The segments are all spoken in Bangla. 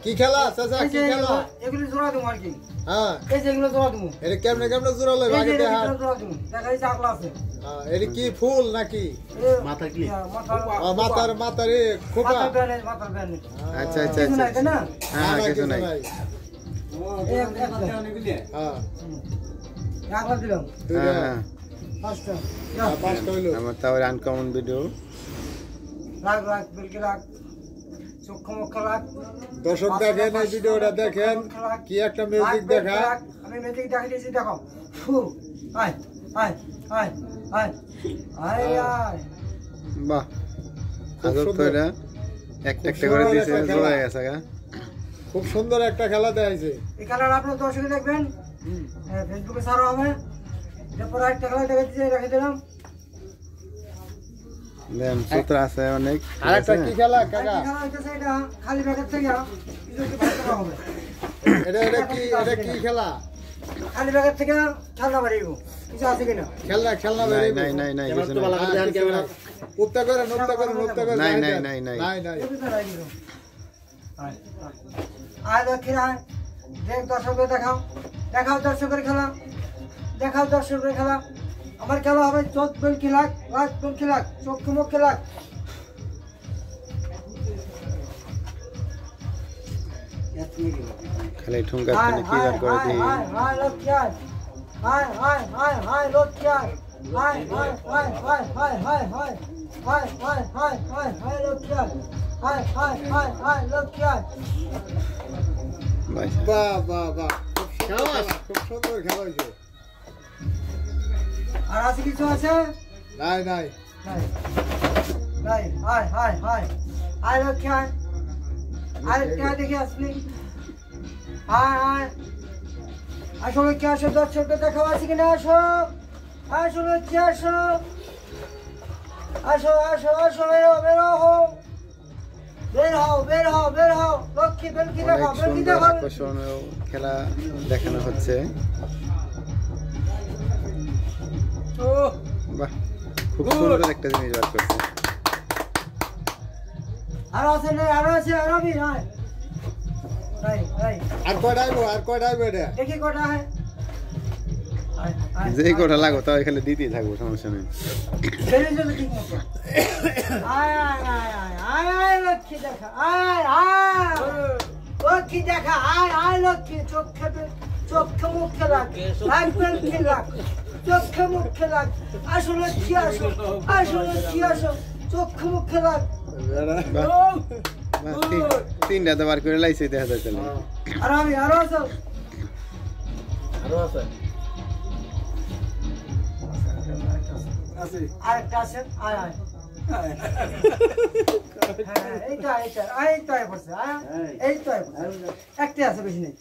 কি খেলা চাচা কি খেলা এগুলো জোড়া দেবো আর কি হ্যাঁ এই যে এগুলো জোড়া দেবো এটা কেমনে কেমনে জোড়া লই আগে দেখা দেখা এই চাকলা আছে এটা কি ফুল নাকি মাথা কি মাথার খোপা মাথার ব্যান আচ্ছা আচ্ছা কিছু নাই তাই না হ্যাঁ কিছু নাই হ্যাঁ চাকলা দিলাম হ্যাঁ পাঁচটা পাঁচটা হইলো আমার তাহলে আনকমন ভিডিও রাগ রাগ বিলকে রাগ চক্ষু মুখ রাগ দর্শক দেখেন এই ভিডিওটা দেখেন কি একটা মিউজিক দেখা আমি মিউজিক দেখাই দিয়েছি দেখো ফু আয় আয় আয় আয় আয় আয় বাহ আগর তো এটা একটা করে দিয়েছে জোড়া হয়ে গেছে খুব সুন্দর একটা খেলা দেখাইছে এই খেলাটা আপনারা দর্শকে দেখবেন হ্যাঁ ফেসবুকে ছাড়া হবে এরপর একটা খেলা দেখা দিয়েছে রেখে দিলাম দেন সূত্র আছে অনেক আরেকটা কি খেলা কাকা খেলা হইতেছে এটা খালি প্যাকেট থেকে কিছু কিছু ভাগ করা হবে এটা কি খেলা খালি প্যাকেট থেকে খেলনা বাড়িব কিছু আছে কিনা খেলনা নাই বেরিয়ে নাই নাই নাই কিছু নাই উত্তা করে নাই নাই নাই নাই আয় লক্ষ্মী আয় দেখ দর্শকদের দেখাও দেখাও দর্শকের খেলা দেখাও দর্শকের খেলা আমার খেলা হবে চোখ বেল খেলাক লাখ বেল খেলাক চক্ষু মুখ খেলাক খালি ঠুঙ্কা খালি কি আর করে দিই হায় লক্ষ্মী আয় হায় হায় হায় হায় লক্ষ্মী আয় হায় হায় হায় হায় হায় হায় হায় হায় হায় হায় হায় হায় লক্ষ্মী আয় হায় হায় হায় হায় লক্ষ্মী আয় ভাই বাহ বাহ বাহ খুব সুন্দর খেলা হয়েছে আর আছে কিছু আছে নাই নাই নাই হায় হায় হায় হায় লক্ষ্মী আয় আরেকটা দেখে আসলি হায় হায় আসলে কি আসো দর্শককে দেখাও আছে কিনা আসো আসলে কি আসো আসো আসো আসো বেরো বেরো হও বের হও বের হও বের হও লক্ষ্মী বেলকি দেখাও অনেক বেলকি সুন্দর দেখাও আকর্ষণীয় খেলা দেখানো হচ্ছে বাহ খুব সুন্দর একটা জিনিস বার করছে আরো আছে না আরো আছে আরো বি নাই নাই নাই আর কয়টা আইবো এটা দেখি কটা হয় যেই কোটা লাগো তাও এখানে দিতেই থাকবো সমস্যা নেই বেরিয়ে যাবে ঠিক মতো আয় আয় আয় আয় আয় আয় লক্ষ্মী দেখা আয় আয় লক্ষ্মী দেখা আয় আয় লক্ষ্মী চোখে মুখে লাগ লাগবেন কি লাগ চোখে মুখে লাগ আসলে কি আসো আসলে কি আসো চোখে মুখে লাগ তিনটা তো বার করে লাইছে দেখা যাচ্ছে না আর আমি আরো আছো আরেকটা আছে আয় আয় হ্যাঁ এইটা এইটা এইটা পড়ছে এইটা একটা আছে বেশি নেই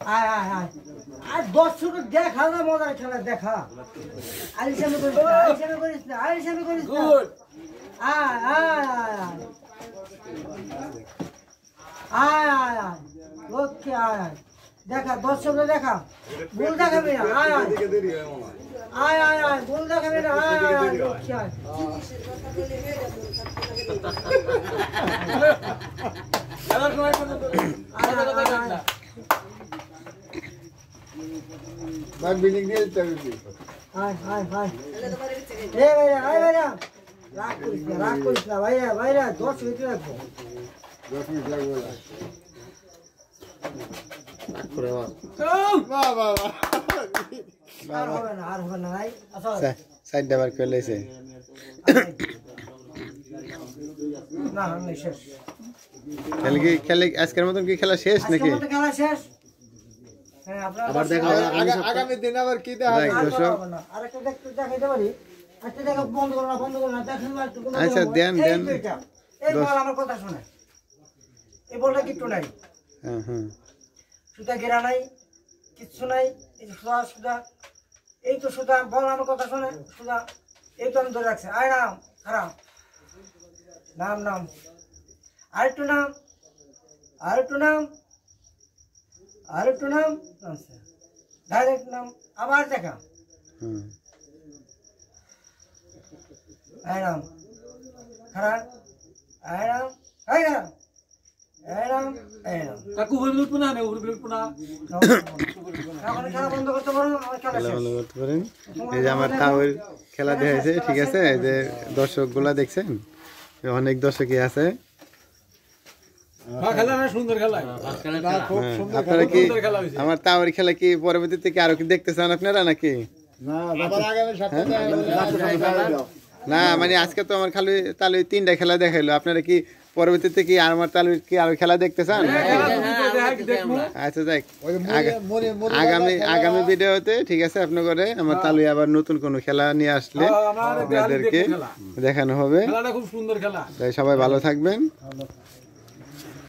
আয় আয় আয় আর দর্শক দেখা না মজার খেলা দেখা আলিশামি করিস না আলিশামি করিস না আলিশামি করিস না আয় আয় আয় আয় আয় আয় ওকে আয় আয় দেখা দর্শক দেখা ভুল দেখাবি না আয় আয় আয় আয় আয় ভুল দেখাবি না আয় আয় আয় ওকে আয় ভাই বিলিং দিয়ে চলবি আয় আয় আয় এ ভাইরা আয় ভাইরা রাগ করিস না ভাইরা ভাইরা 10 মিনিট রাখবো 10 মিনিট লাগবে করে বাহ বাহ বাহ আর হবে না ভাই আচ্ছা সাইডটা বার করে লাইছে না আমি শেষ খেলে আজকের মতন কি খেলা শেষ নাকি আজকের মতো খেলা শেষ হ্যাঁ আপনারা আবার দেখা আগামী দিন আবার কি দেখা আরেকটা দেখতে দেখাইতে পারি আচ্ছা দেখো বন্ধ করো না দেখেন না একটু কোনো আচ্ছা দেন এই বল আমার কথা শুনে এই বলটা কিট্টু নাই হ্যাঁ হ্যাঁ সুতা গেরা নাই কিচ্ছু নাই এই সুতা এই তো সুতা বল আমার কথা শুনে সুতা এই তো আমি ধরে রাখছি আয় নাম খারাপ নাম আরেকটু নাম ডাইরেক্ট নাম আবার দেখা আয় নাম খারাপ আয় নাম কাকু বলে লুটবো না উপরে লুটবো না খেলা বন্ধ করতে পারো খেলা খেলা বন্ধ করতে পারেন। এই যে আমার তাওয়ের খেলা দেখাইছে, ঠিক আছে। এই যে দর্শকগুলা দেখছেন, অনেক দর্শকই আছে। খেলা না সুন্দর খেলা খুব সুন্দর আপনারা কি খেলা হয়েছে। আমার তাওয়ের খেলা কি পরবর্তীতে কি আরো কি দেখতে চান আপনারা নাকি? না আবার আগামী সপ্তাহে না মানে আজকে তো আমার খালি তাহলে 3টা খেলা দেখাইলো, আপনারা কি পরবর্তীতে কি আমার তাহলে কি আরো খেলা দেখতে চান? আচ্ছা যাক, আগামী ভিডিওতে ঠিক আছে আপনার করে আমার তালু আবার নতুন কোনো খেলা নিয়ে আসলে আপনাদেরকে দেখানো হবে। খেলাটা খুব সুন্দর খেলা। তাই সবাই ভালো থাকবেন।